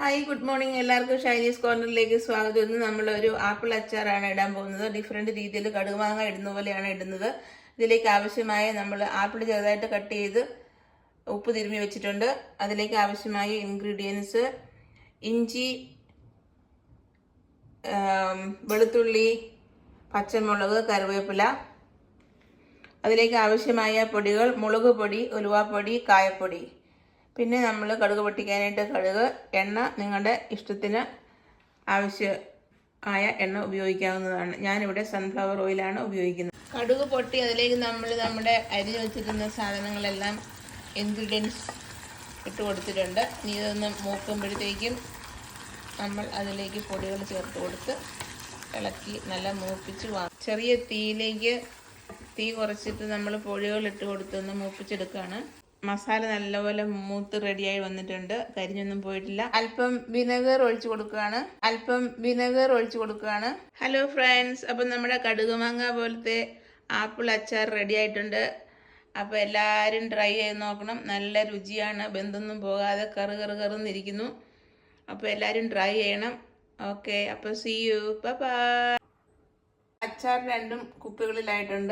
Hi, good morning. എല്ലാവർക്കും ഷൈനീസ് കോർണറിലേക്ക് സ്വാഗതം. ഇന്ന് നമ്മളൊരു ആപ്പിൾ അച്ചാറാണ് ഇടാൻ പോകുന്നത്. ഡിഫറെൻറ്റ് രീതിയിൽ കടുമാങ്ങ ഇടുന്ന പോലെയാണ് ഇടുന്നത്. ഇതിലേക്ക് ആവശ്യമായ നമ്മൾ ആപ്പിൾ ചെറുതായിട്ട് കട്ട് ചെയ്ത് ഉപ്പ് തിരുമ്മി വെച്ചിട്ടുണ്ട്. അതിലേക്ക് ആവശ്യമായ ഇൻഗ്രീഡിയൻസ് ഇഞ്ചി, വെളുത്തുള്ളി, പച്ചമുളക്, കറിവേപ്പില. അതിലേക്ക് ആവശ്യമായ പൊടികൾ മുളക് പൊടി, ഉലുവാപ്പൊടി, കായപ്പൊടി. പിന്നെ നമ്മൾ കടുക് പൊട്ടിക്കാനായിട്ട് കടുക്, എണ്ണ നിങ്ങളുടെ ഇഷ്ടത്തിന് ആവശ്യമായ എണ്ണ ഉപയോഗിക്കാവുന്നതാണ്. ഞാനിവിടെ സൺഫ്ലവർ ഓയിലാണ് ഉപയോഗിക്കുന്നത്. കടുക് പൊട്ടി അതിലേക്ക് നമ്മൾ നമ്മുടെ അരിഞ്ഞു വെച്ചിരുന്ന സാധനങ്ങളെല്ലാം ഇൻഗ്രീഡിയൻസ് ഇട്ട് കൊടുത്തിട്ടുണ്ട്. ഇനി ഇതൊന്ന് മൂക്കുമ്പോഴത്തേക്കും നമ്മൾ അതിലേക്ക് പൊടികൾ ചേർത്ത് കൊടുത്ത് ഇളക്കി നല്ല മൂപ്പിച്ച് ചെറിയ തീയിലേക്ക് തീ കുറച്ചിട്ട് നമ്മൾ പൊടികൾ ഇട്ട് കൊടുത്തൊന്ന് മൂപ്പിച്ചെടുക്കുകയാണ്. മസാല നല്ലപോലെ മൂത്ത് റെഡിയായി വന്നിട്ടുണ്ട്. കരിഞ്ഞൊന്നും പോയിട്ടില്ല. അല്പം വിനെഗർ ഒഴിച്ചു കൊടുക്കുകയാണ്. ഹലോ ഫ്രണ്ട്സ്, അപ്പം നമ്മുടെ കടുകുമാങ്ങ പോലത്തെ ആപ്പിൾ അച്ചാർ റെഡി ആയിട്ടുണ്ട്. അപ്പോൾ എല്ലാവരും ട്രൈ ചെയ്ത് നോക്കണം. നല്ല രുചിയാണ്, ബന്ധമൊന്നും പോകാതെ കറുന്നിരിക്കുന്നു. അപ്പോൾ എല്ലാവരും ട്രൈ ചെയ്യണം. ഓക്കെ, അപ്പോൾ സീ യു, ബൈ. അച്ചാർ രണ്ടും കുപ്പികളിലായിട്ടുണ്ട്.